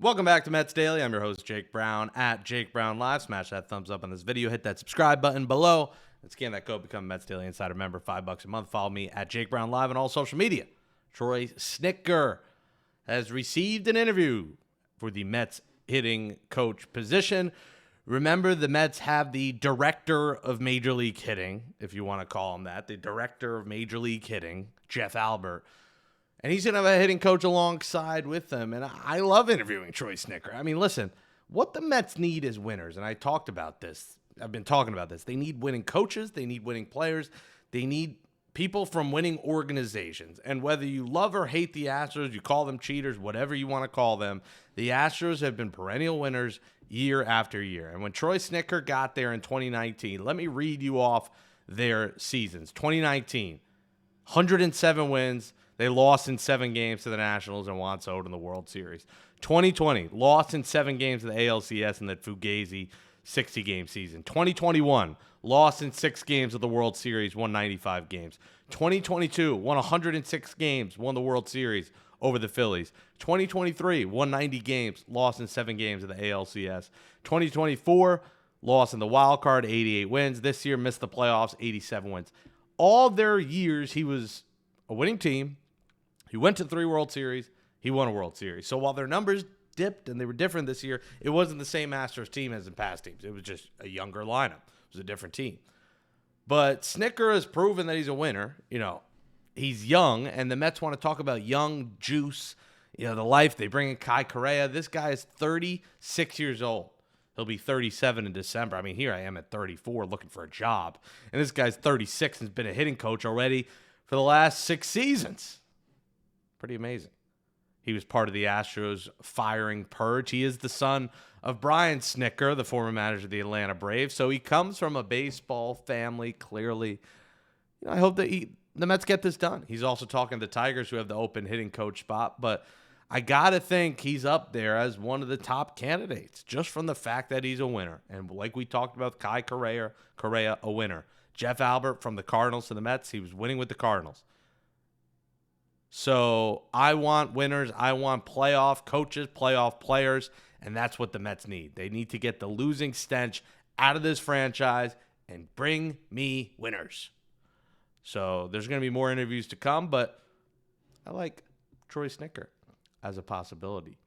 Welcome back to Mets Daily. I'm your host, Jake Brown, at Jake Brown Live. Smash that thumbs up on this video. Hit that subscribe button below. And scan that code. Become a Mets Daily Insider member. $5 a month. Follow me at Jake Brown Live on all social media. Troy Snitker has received an interview for the Mets hitting coach position. Remember, the Mets have the director of Major League Hitting, if you want to call him that, the director of Major League Hitting, Jeff Albert. And he's going to have a hitting coach alongside with them. And I love interviewing Troy Snitker. I mean, listen, what the Mets need is winners. And I talked about this. I've been talking about this. They need winning coaches. They need winning players. They need people from winning organizations. And whether you love or hate the Astros, you call them cheaters, whatever you want to call them, the Astros have been perennial winners year after year. And when Troy Snitker got there in 2019, let me read you off their seasons. 2019, 107 wins. They lost in 7 games to the Nationals and Juan Soto in the World Series. 2020, lost in 7 games to the ALCS in that Fugazi 60-game season. 2021, lost in 6 games of the World Series, won 95 games. 2022, won 106 games, won the World Series over the Phillies. 2023, won 90 games, lost in 7 games of the ALCS. 2024, lost in the wild card, 88 wins. This year, missed the playoffs, 87 wins. All their years, he was a winning team. He went to 3 World Series. He won a World Series. So while their numbers dipped and they were different this year, it wasn't the same Astros team as in past teams. It was just a younger lineup. It was a different team. But Snitker has proven that he's a winner. You know, he's young, and the Mets want to talk about young juice, you know, the life. They bring in Kai Correa. This guy is 36 years old. He'll be 37 in December. I mean, here I am at 34 looking for a job. And this guy's 36 and has been a hitting coach already for the last 6 seasons. Pretty amazing. He was part of the Astros firing purge. He is the son of Brian Snitker, the former manager of the Atlanta Braves. So he comes from a baseball family, clearly. You know, I hope that the Mets get this done. He's also talking to the Tigers, who have the open hitting coach spot. But I got to think he's up there as one of the top candidates, just from the fact that he's a winner. And like we talked about, Kai Correa, a winner. Jeff Albert from the Cardinals to the Mets, he was winning with the Cardinals. So I want winners. I want playoff coaches, playoff players, and that's what the Mets need. They need to get the losing stench out of this franchise and bring me winners. So there's going to be more interviews to come, but I like Troy Snitker as a possibility.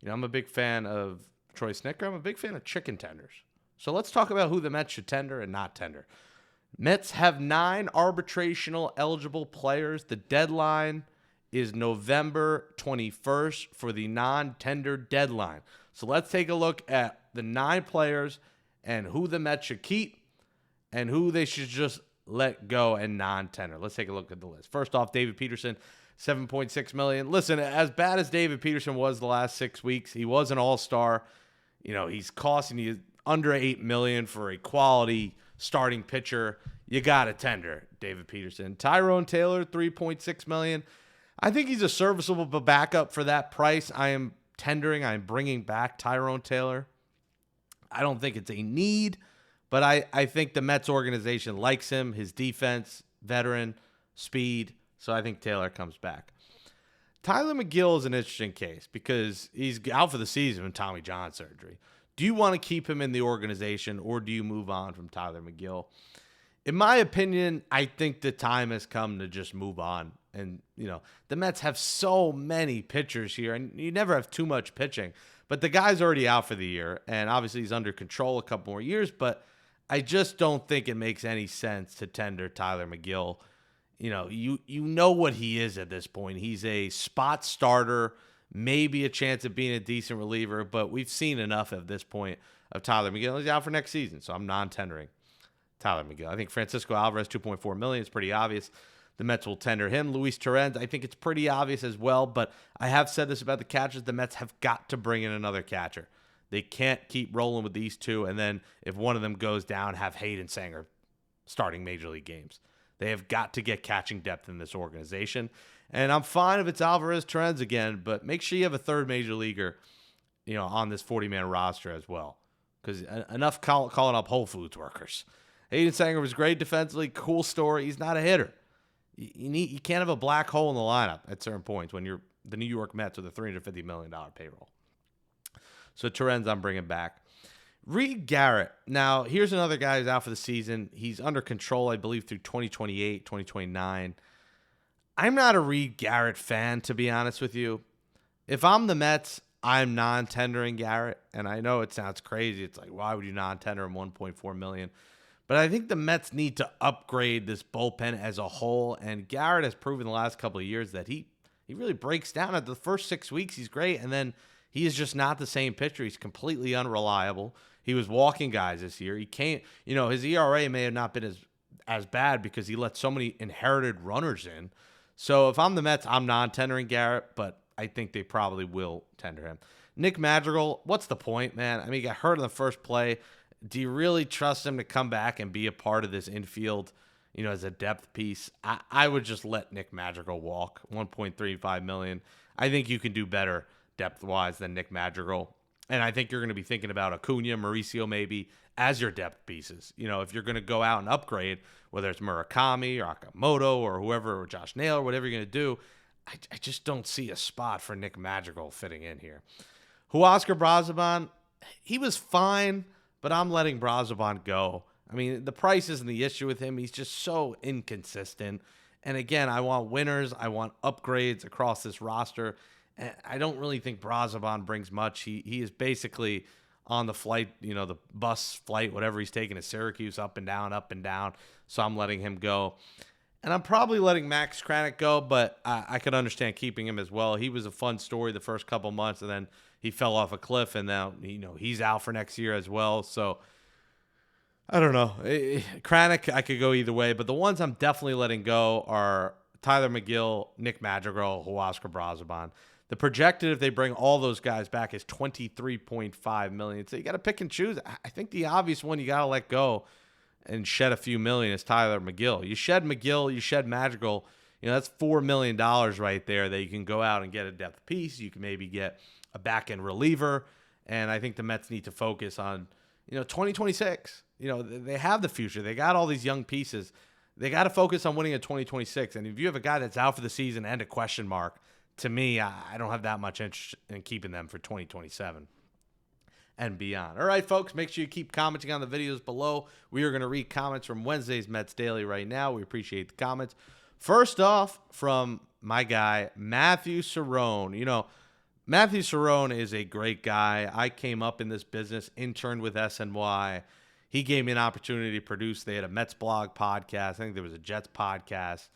You know, I'm a big fan of Troy Snitker. I'm a big fan of chicken tenders. So let's talk about who the Mets should tender and not tender. Mets have 9 arbitrational eligible players. The deadline is November 21st for the non-tender deadline. So let's take a look at the 9 players and who the Mets should keep and who they should just let go and non-tender. Let's take a look at the list. First off, David Peterson, $7.6 million. Listen, as bad as David Peterson was the last 6 weeks, he was an all-star. You know, he's costing you under $8 million for a quality starting pitcher. You got to tender David Peterson. Tyrone Taylor, $3.6 million. I think he's a serviceable backup for that price. I am bringing back Tyrone Taylor. I don't think it's a need, but I think the Mets organization likes him, his defense, veteran, speed. So I think Taylor comes back. Tyler McGill is an interesting case because he's out for the season with Tommy John surgery. Do you want to keep him in the organization, or do you move on from Tyler McGill? In my opinion, I think the time has come to just move on. And, you know, the Mets have so many pitchers here, and you never have too much pitching. But the guy's already out for the year, and obviously he's under control a couple more years. But I just don't think it makes any sense to tender Tyler McGill. You know, you know what he is at this point. He's a spot starter, maybe a chance of being a decent reliever, but we've seen enough at this point of Tyler McGill. He's out for next season, so I'm non-tendering Tyler McGill. I think Francisco Alvarez, $2.4 million. It's pretty obvious. The Mets will tender him. Luis Torrens, I think it's pretty obvious as well, but I have said this about the catchers. The Mets have got to bring in another catcher. They can't keep rolling with these two, and then if one of them goes down, have Hayden Sanger starting Major League games. They have got to get catching depth in this organization. And I'm fine if it's Alvarez Torrens again, but make sure you have a third Major Leaguer, you know, on this 40-man roster as well. Because enough calling up Whole Foods workers. Hayden Sanger was great defensively, cool story. He's not a hitter. You can't have a black hole in the lineup at certain points when you're the New York Mets with a $350 million payroll. So Torrens I'm bringing back. Reed Garrett. Now, here's another guy who's out for the season. He's under control, I believe, through 2028, 2029. I'm not a Reed Garrett fan, to be honest with you. If I'm the Mets, I'm non-tendering Garrett. And I know it sounds crazy. It's like, why would you non-tender him $1.4 million? But I think the Mets need to upgrade this bullpen as a whole. And Garrett has proven the last couple of years that he really breaks down. At the first 6 weeks, he's great. And then he is just not the same pitcher. He's completely unreliable. He was walking guys this year. He can't, his ERA may have not been as bad because he let so many inherited runners in. So if I'm the Mets, I'm non-tendering Garrett, but I think they probably will tender him. Nick Madrigal, what's the point, man? I mean, he got hurt in the first play. Do you really trust him to come back and be a part of this infield, as a depth piece? I would just let Nick Madrigal walk. $1.35 million. I think you can do better depth-wise than Nick Madrigal. And I think you're going to be thinking about Acuna, Mauricio maybe as your depth pieces. If you're going to go out and upgrade, whether it's Murakami or Akamoto or whoever, or Josh Naylor, whatever you're going to do, I just don't see a spot for Nick Madrigal fitting in here. Huascar Brazoban, he was fine, but I'm letting Brazoban go. I mean, the price isn't the issue with him. He's just so inconsistent. And again, I want winners. I want upgrades across this roster. And I don't really think Brazoban brings much. He is basically on the flight, the bus flight, whatever he's taking to Syracuse, up and down, up and down. So I'm letting him go. And I'm probably letting Max Kranick go, but I could understand keeping him as well. He was a fun story the first couple months, and then he fell off a cliff, and now he's out for next year as well. So I don't know. Kranick, I could go either way, but the ones I'm definitely letting go are Tyler McGill, Nick Madrigal, Huascar Brazoban. The projected, if they bring all those guys back, is $23.5 million. So you got to pick and choose. I think the obvious one you got to let go and shed a few million is Tyler McGill. You shed McGill, you shed Madrigal. That's $4 million right there that you can go out and get a depth piece. You can maybe get a back-end reliever. And I think the Mets need to focus on, 2026. They have the future. They got all these young pieces. They got to focus on winning in 2026. And if you have a guy that's out for the season and a question mark, to me, I don't have that much interest in keeping them for 2027 and beyond. All right, folks, make sure you keep commenting on the videos below. We are going to read comments from Wednesday's Mets Daily right now. We appreciate the comments. First off, from my guy, Matthew Cerrone. Matthew Cerrone is a great guy. I came up in this business, interned with SNY. He gave me an opportunity to produce. They had a Mets blog podcast. I think there was a Jets podcast.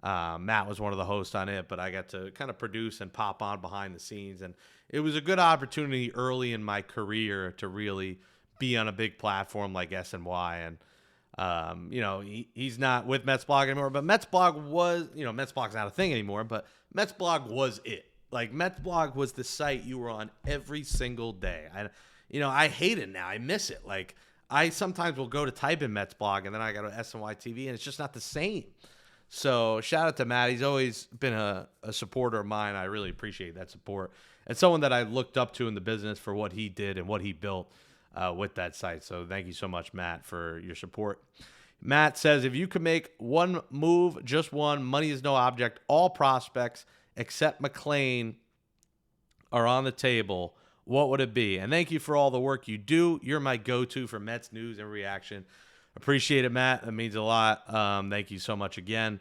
Matt was one of the hosts on it, but I got to kind of produce and pop on behind the scenes. And it was a good opportunity early in my career to really be on a big platform like SNY. And, he's not with Mets blog anymore, but Mets blog was, Mets blog's not a thing anymore, but Mets blog was it. Like, Mets blog was the site you were on every single day. I hate it now. I miss it. Like, I sometimes will go to type in Mets blog and then I go to SNY TV and it's just not the same. So shout out to Matt. He's always been a supporter of mine. I really appreciate that support. And someone that I looked up to in the business for what he did and what he built with that site. So thank you so much, Matt, for your support. Matt says, if you could make one move, just one, money is no object, all prospects except McClain are on the table, what would it be? And thank you for all the work you do. You're my go-to for Mets news and reaction. Appreciate it, Matt. That means a lot. Thank you so much again.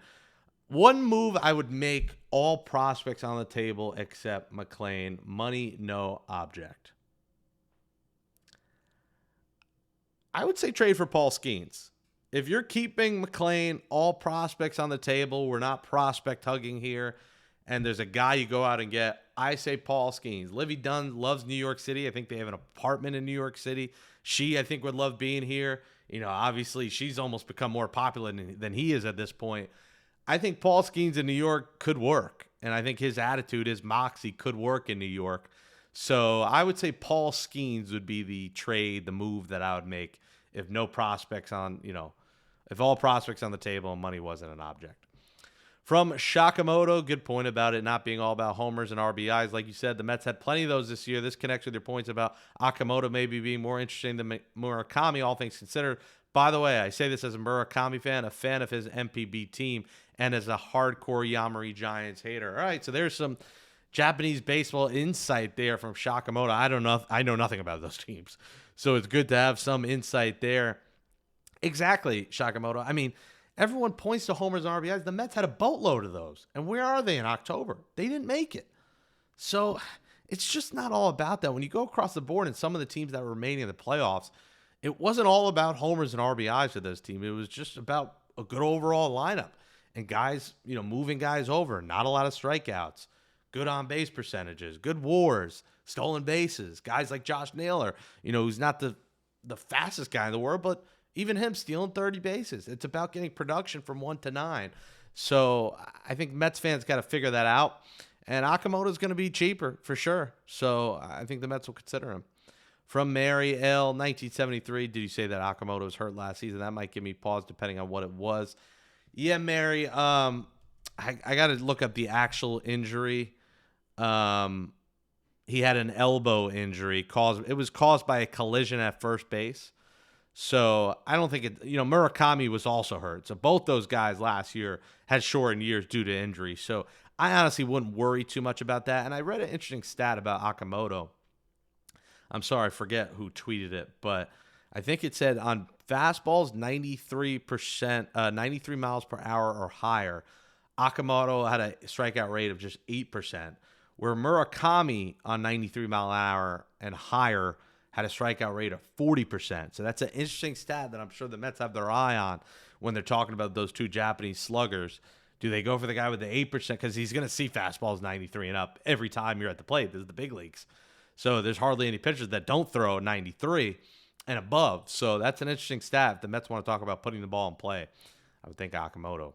One move I would make, all prospects on the table except McClain. Money, no object. I would say trade for Paul Skeens. If you're keeping McClain, all prospects on the table, we're not prospect hugging here, and there's a guy you go out and get, I say Paul Skeens. Livy Dunn loves New York City. I think they have an apartment in New York City. She, I think, would love being here. Obviously, she's almost become more popular than he is at this point. I think Paul Skeens in New York could work, and I think his attitude, his moxie could work in New York. So I would say Paul Skeens would be the trade, the move that I would make if no prospects on, if all prospects on the table and money wasn't an object. From Shakamoto, good point about it not being all about homers and RBIs. Like you said, the Mets had plenty of those this year. This connects with your points about Akamoto maybe being more interesting than Murakami, all things considered. By the way, I say this as a Murakami fan, a fan of his MPB team, and as a hardcore Yamari Giants hater. All right, so there's some Japanese baseball insight there from Sakamoto. I know nothing about those teams. So it's good to have some insight there. Exactly, Sakamoto. I mean, everyone points to homers and RBIs. The Mets had a boatload of those. And where are they in October? They didn't make it. So it's just not all about that. When you go across the board and some of the teams that were remaining in the playoffs, it wasn't all about homers and RBIs for those teams. It was just about a good overall lineup and guys, moving guys over. Not a lot of strikeouts, good on base percentages, good WARs, stolen bases. Guys like Josh Naylor, who's not the fastest guy in the world, but even him stealing 30 bases. It's about getting production from 1 to 9. So I think Mets fans got to figure that out. And Akamoto's going to be cheaper for sure. So I think the Mets will consider him. From Mary L, 1973, did you say that Akamoto was hurt last season? That might give me pause depending on what it was. Yeah, Mary, I got to look up the actual injury. He had an elbow injury. It was caused by a collision at first base. So I don't think it, Murakami was also hurt. So both those guys last year had shortened years due to injury. So I honestly wouldn't worry too much about that. And I read an interesting stat about Akamoto. I'm sorry, I forget who tweeted it, but I think it said on fastballs, 93%, 93 miles per hour or higher, Akamoto had a strikeout rate of just 8%, where Murakami on 93 mile an hour and higher had a strikeout rate of 40%. So that's an interesting stat that I'm sure the Mets have their eye on when they're talking about those two Japanese sluggers. Do they go for the guy with the 8%? Because he's going to see fastballs 93 and up every time you're at the plate. This is the big leagues. So there's hardly any pitchers that don't throw 93 and above. So that's an interesting stat. If the Mets want to talk about putting the ball in play, I would think Akamoto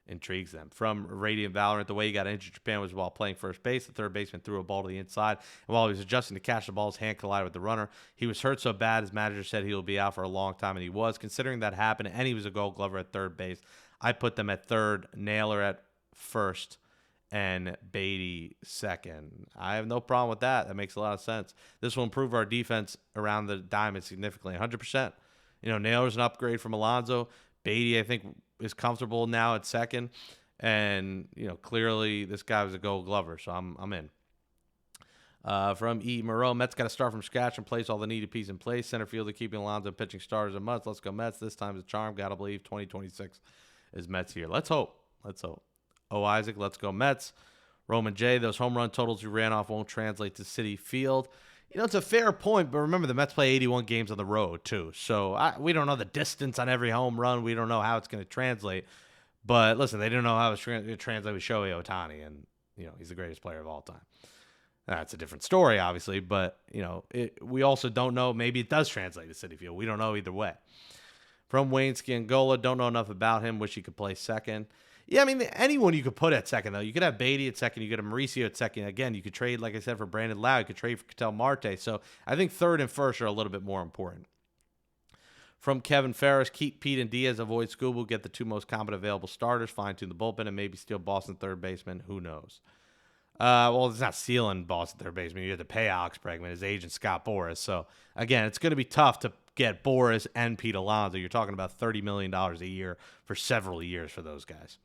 intrigues them. From Radiant Valorant, the way he got injured in Japan was while playing first base. The third baseman threw a ball to the inside, and while he was adjusting to catch the ball, his hand collided with the runner. He was hurt so bad, his manager said he will be out for a long time, and he was. Considering that happened, and he was a Gold Glover at third base, I put them at third, Naylor at first, and Beatty second. I have no problem with that. That makes a lot of sense. This will improve our defense around the diamond significantly, 100%. Naylor's an upgrade from Alonso. Beatty, I think, is comfortable now at second. And, clearly this guy was a Gold Glover, so I'm in. From E. Moreau, Mets got to start from scratch and place all the needed pieces in place. Center fielder keeping Alonso pitching starters and Mets. Let's go Mets. This time is a charm. Got to believe 2026 is Mets here. Let's hope. Oh, Isaac, let's go Mets. Roman J, those home run totals you ran off won't translate to Citi Field. It's a fair point, but remember the Mets play 81 games on the road, too. So we don't know the distance on every home run. We don't know how it's going to translate. But listen, they didn't know how it's going to translate with Shohei Ohtani, and, he's the greatest player of all time. That's a different story, obviously, but, we also don't know. Maybe it does translate to Citi Field. We don't know either way. From Wayne Scangola, don't know enough about him. Wish he could play second. Yeah, I mean, anyone you could put at second, though. You could have Beatty at second. You could have Mauricio at second. Again, you could trade, like I said, for Brandon Lau. You could trade for Ketel Marte. So I think third and first are a little bit more important. From Kevin Ferris, keep Pete and Diaz, avoid Scooble, get the two most competent available starters, fine-tune the bullpen, and maybe steal Boston third baseman. Who knows? Well, it's not stealing Boston third baseman. You have to pay Alex Bregman, his agent Scott Boras. So, again, it's going to be tough to get Boras and Pete Alonso. You're talking about $30 million a year for several years for those guys.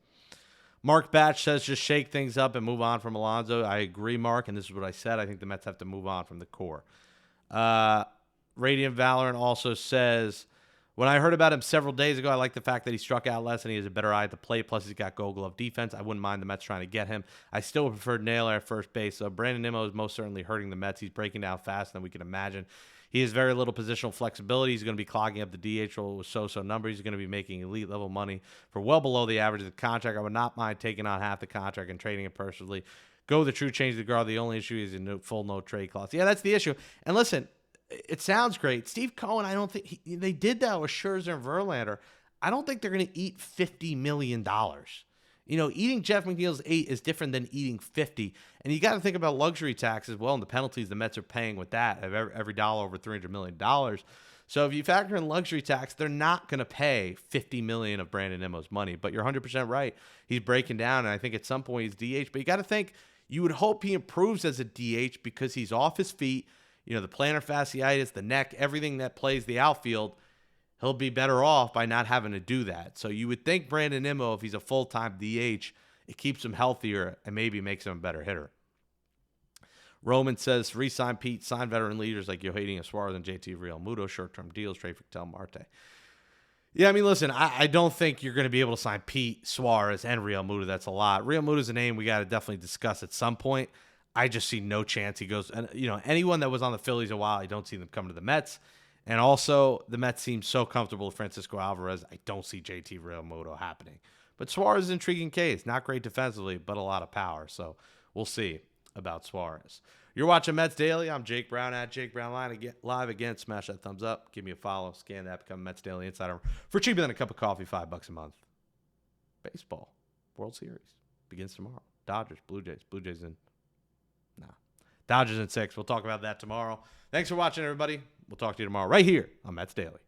Mark Batch says just shake things up and move on from Alonso. I agree, Mark, and this is what I said. I think the Mets have to move on from the core. Radiant Valorant also says, when I heard about him several days ago, I like the fact that he struck out less and he has a better eye at the plate. Plus, he's got Gold Glove defense. I wouldn't mind the Mets trying to get him. I still prefer Naylor at first base. So Brandon Nimmo is most certainly hurting the Mets. He's breaking down faster than we can imagine. He has very little positional flexibility. He's going to be clogging up the DH role with so-so numbers. He's going to be making elite-level money for well below the average of the contract. I would not mind taking on half the contract and trading it personally. Go the true change the guard. The only issue is a full no-trade clause. Yeah, that's the issue. And listen, it sounds great. Steve Cohen, I don't think they did that with Scherzer and Verlander. I don't think they're going to eat $50 million. Eating Jeff McNeil's 8 is different than eating 50. And you got to think about luxury tax as well and the penalties the Mets are paying with that of every dollar over $300 million. So if you factor in luxury tax, they're not going to pay $50 million of Brandon Nimmo's money. But you're 100% right. He's breaking down, and I think at some point he's DH. But you got to think, you would hope he improves as a DH because he's off his feet. The plantar fasciitis, the neck, everything that plays the outfield, he'll be better off by not having to do that. So you would think Brandon Nimmo, if he's a full-time DH, it keeps him healthier and maybe makes him a better hitter. Roman says, re-sign Pete, sign veteran leaders like Yohei and Suarez and JT Realmuto, short-term deals, trade for Tel Marte. Yeah, I mean, listen, I don't think you're going to be able to sign Pete, Suarez, and Realmuto. That's a lot. Realmuto's a name we got to definitely discuss at some point. I just see no chance he goes. And anyone that was on the Phillies a while, I don't see them coming to the Mets. And also, the Mets seem so comfortable with Francisco Alvarez. I don't see JT Realmuto happening. But Suarez is an intriguing case. Not great defensively, but a lot of power. So we'll see about Suarez. You're watching Mets Daily. I'm Jake Brown at Jake Brown Live again. Smash that thumbs up. Give me a follow. Scan that. Become a Mets Daily Insider for cheaper than a cup of coffee. $5 a month. Baseball. World Series. Begins tomorrow. Dodgers. Blue Jays. Blue Jays in. Nah. Dodgers in 6. We'll talk about that tomorrow. Thanks for watching, everybody. We'll talk to you tomorrow right here on Mets Daily.